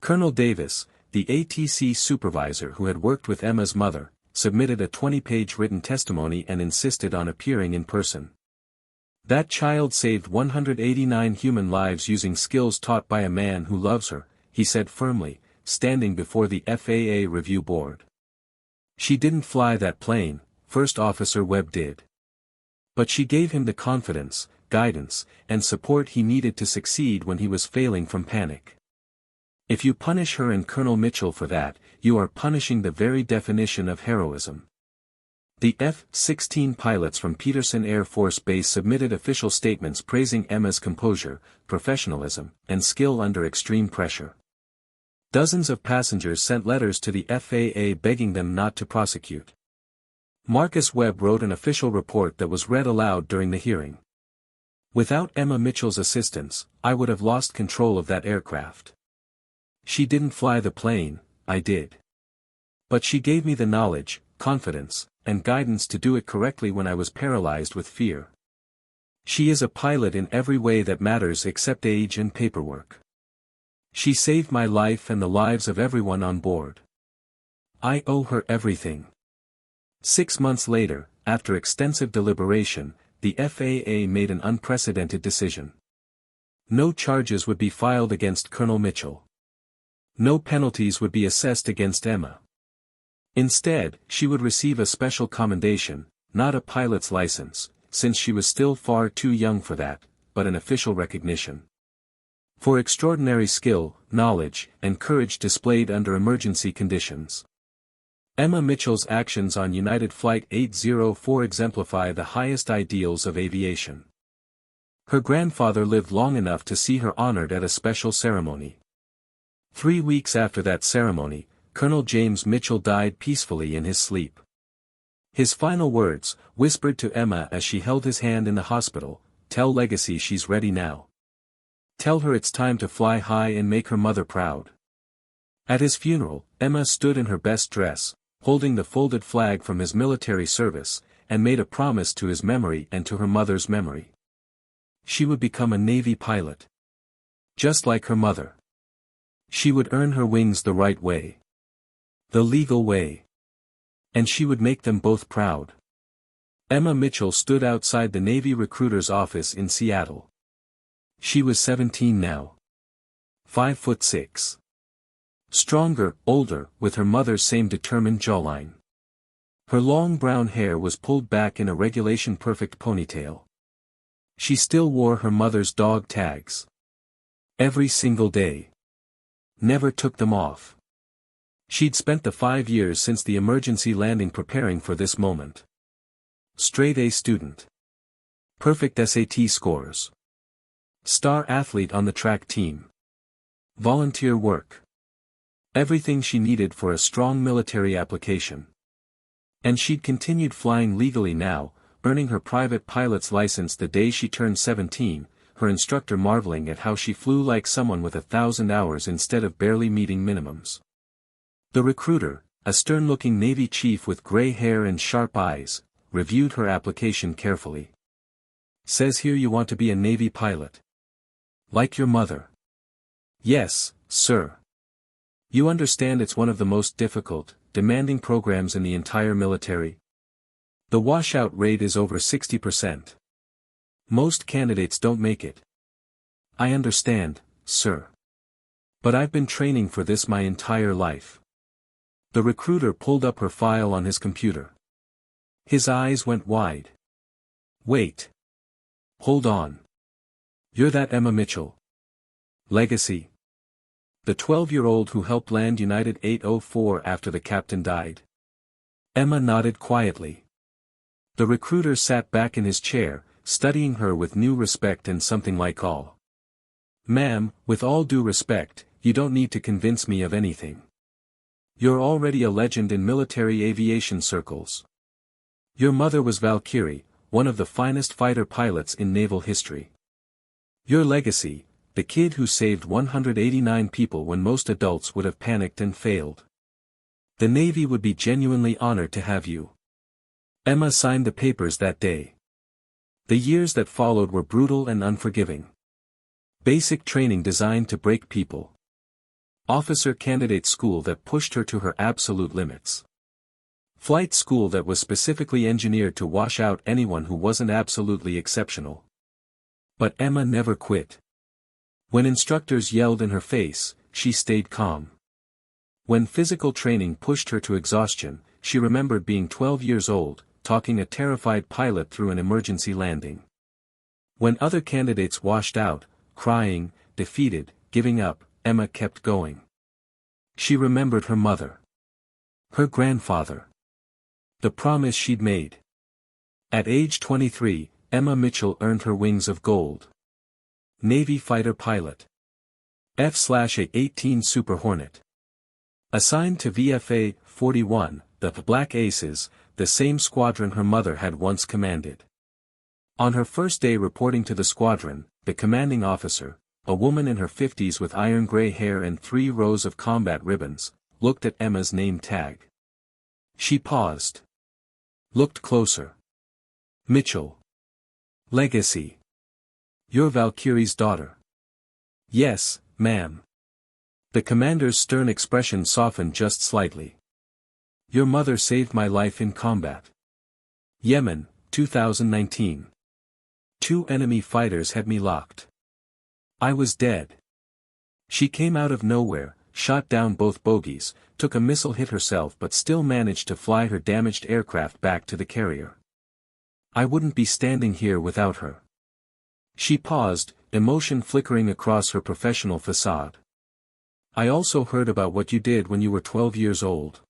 Colonel Davis, the ATC supervisor who had worked with Emma's mother, submitted a 20-page written testimony and insisted on appearing in person. That child saved 189 human lives using skills taught by a man who loves her, he said firmly, standing before the FAA review board. She didn't fly that plane, First Officer Webb did. But she gave him the confidence, guidance, and support he needed to succeed when he was failing from panic. If you punish her and Colonel Mitchell for that, you are punishing the very definition of heroism. The F-16 pilots from Peterson Air Force Base submitted official statements praising Emma's composure, professionalism, and skill under extreme pressure. Dozens of passengers sent letters to the FAA begging them not to prosecute. Marcus Webb wrote an official report that was read aloud during the hearing. Without Emma Mitchell's assistance, I would have lost control of that aircraft. She didn't fly the plane, I did. But she gave me the knowledge, confidence, and guidance to do it correctly when I was paralyzed with fear. She is a pilot in every way that matters except age and paperwork. She saved my life and the lives of everyone on board. I owe her everything. 6 months later, after extensive deliberation, the FAA made an unprecedented decision. No charges would be filed against Colonel Mitchell. No penalties would be assessed against Emma. Instead, she would receive a special commendation, not a pilot's license, since she was still far too young for that, but an official recognition. For extraordinary skill, knowledge, and courage displayed under emergency conditions. Emma Mitchell's actions on United Flight 804 exemplify the highest ideals of aviation. Her grandfather lived long enough to see her honored at a special ceremony. 3 weeks after that ceremony, Colonel James Mitchell died peacefully in his sleep. His final words, whispered to Emma as she held his hand in the hospital, "Tell Legacy she's ready now. Tell her it's time to fly high and make her mother proud." At his funeral, Emma stood in her best dress, holding the folded flag from his military service, and made a promise to his memory and to her mother's memory. She would become a Navy pilot. Just like her mother. She would earn her wings the right way. The legal way. And she would make them both proud. Emma Mitchell stood outside the Navy recruiter's office in Seattle. She was 17 now. 5'6". Stronger, older, with her mother's same determined jawline. Her long brown hair was pulled back in a regulation-perfect ponytail. She still wore her mother's dog tags. Every single day. Never took them off. She'd spent the 5 years since the emergency landing preparing for this moment. Straight A student. Perfect SAT scores. Star athlete on the track team. Volunteer work. Everything she needed for a strong military application. And she'd continued flying legally now, earning her private pilot's license the day she turned 17, her instructor marveling at how she flew like someone with 1,000 hours instead of barely meeting minimums. The recruiter, a stern-looking Navy chief with gray hair and sharp eyes, reviewed her application carefully. "Says here you want to be a Navy pilot. Like your mother." "Yes, sir. You understand it's one of the most difficult, demanding programs in the entire military? The washout rate is over 60%. Most candidates don't make it." "I understand, sir. But I've been training for this my entire life." The recruiter pulled up her file on his computer. His eyes went wide. "Wait. Hold on. You're that Emma Mitchell. Legacy. The 12-year-old who helped land United 804 after the captain died?" Emma nodded quietly. The recruiter sat back in his chair, studying her with new respect and something like awe. "Ma'am, with all due respect, you don't need to convince me of anything. You're already a legend in military aviation circles. Your mother was Valkyrie, one of the finest fighter pilots in naval history. Your legacy, The kid who saved 189 people when most adults would have panicked and failed. The Navy would be genuinely honored to have you. Emma signed the papers that day. The years that followed were brutal and unforgiving. Basic training designed to break people. Officer candidate school that pushed her to her absolute limits. Flight school that was specifically engineered to wash out anyone who wasn't absolutely exceptional. But Emma never quit. When instructors yelled in her face, she stayed calm. When physical training pushed her to exhaustion, she remembered being 12 years old, talking a terrified pilot through an emergency landing. When other candidates washed out, crying, defeated, giving up, Emma kept going. She remembered her mother. Her grandfather. The promise she'd made. At age 23, Emma Mitchell earned her wings of gold. Navy fighter pilot. F/A-18 Super Hornet. Assigned to VFA 41, the Black Aces, the same squadron her mother had once commanded. On her first day reporting to the squadron, the commanding officer, a woman in her 50s with iron gray hair and 3 rows of combat ribbons, looked at Emma's name tag. She paused. Looked closer. Mitchell. Legacy. You're Valkyrie's daughter. Yes, ma'am. The commander's stern expression softened just slightly. Your mother saved my life in combat. Yemen, 2019. 2 enemy fighters had me locked. I was dead. She came out of nowhere, shot down both bogies, took a missile hit herself but still managed to fly her damaged aircraft back to the carrier. I wouldn't be standing here without her. She paused, emotion flickering across her professional facade. I also heard about what you did when you were 12 years old.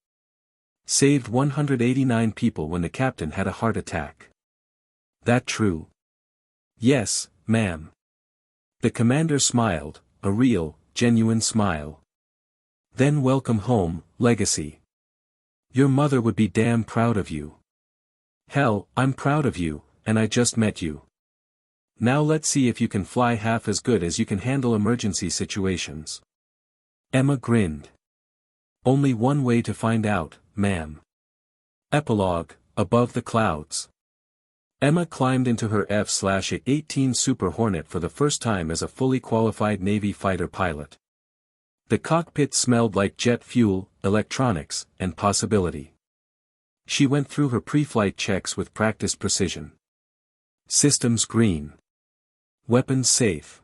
Saved 189 people when the captain had a heart attack. That true? Yes, ma'am. The commander smiled, a real, genuine smile. Then welcome home, Legacy. Your mother would be damn proud of you. Hell, I'm proud of you, and I just met you. Now let's see if you can fly half as good as you can handle emergency situations. Emma grinned. Only one way to find out, ma'am. Epilogue, above the clouds. Emma climbed into her F/A-18 Super Hornet for the first time as a fully qualified Navy fighter pilot. The cockpit smelled like jet fuel, electronics, and possibility. She went through her pre-flight checks with practiced precision. Systems green. Weapons safe.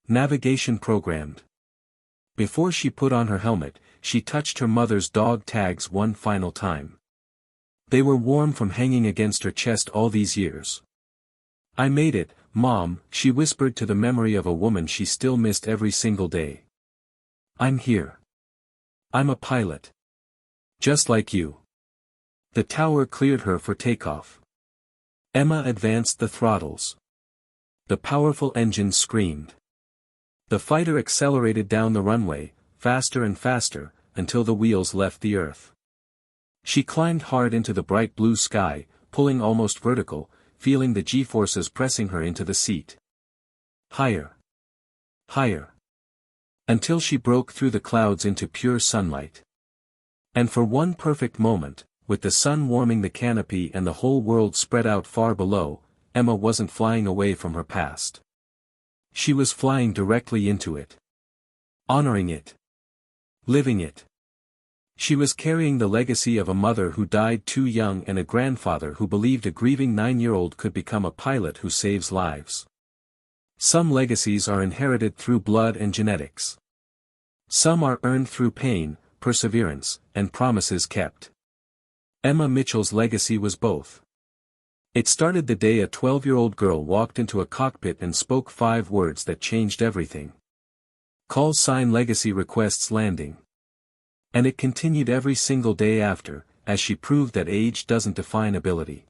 Navigation programmed. Before she put on her helmet, she touched her mother's dog tags one final time. They were warm from hanging against her chest all these years. I made it, Mom, she whispered to the memory of a woman she still missed every single day. I'm here. I'm a pilot. Just like you. The tower cleared her for takeoff. Emma advanced the throttles. The powerful engine screamed. The fighter accelerated down the runway, faster and faster, until the wheels left the earth. She climbed hard into the bright blue sky, pulling almost vertical, feeling the G-forces pressing her into the seat. Higher. Higher. Until she broke through the clouds into pure sunlight. And for one perfect moment, with the sun warming the canopy and the whole world spread out far below, Emma wasn't flying away from her past. She was flying directly into it. Honoring it. Living it. She was carrying the legacy of a mother who died too young and a grandfather who believed a grieving 9-year-old could become a pilot who saves lives. Some legacies are inherited through blood and genetics. Some are earned through pain, perseverance, and promises kept. Emma Mitchell's legacy was both. It started the day a 12-year-old girl walked into a cockpit and spoke 5 words that changed everything. Call sign legacy requests landing. And it continued every single day after, as she proved that age doesn't define ability.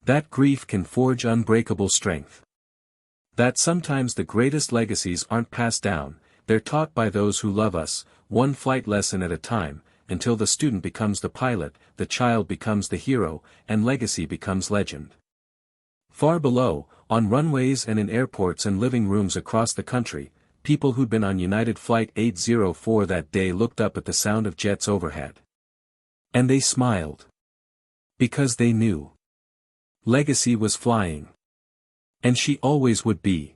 That grief can forge unbreakable strength. That sometimes the greatest legacies aren't passed down, they're taught by those who love us, one flight lesson at a time, until the student becomes the pilot, the child becomes the hero, and legacy becomes legend. Far below, on runways and in airports and living rooms across the country, people who'd been on United Flight 804 that day looked up at the sound of jets overhead. And they smiled. Because they knew. Legacy was flying. And she always would be.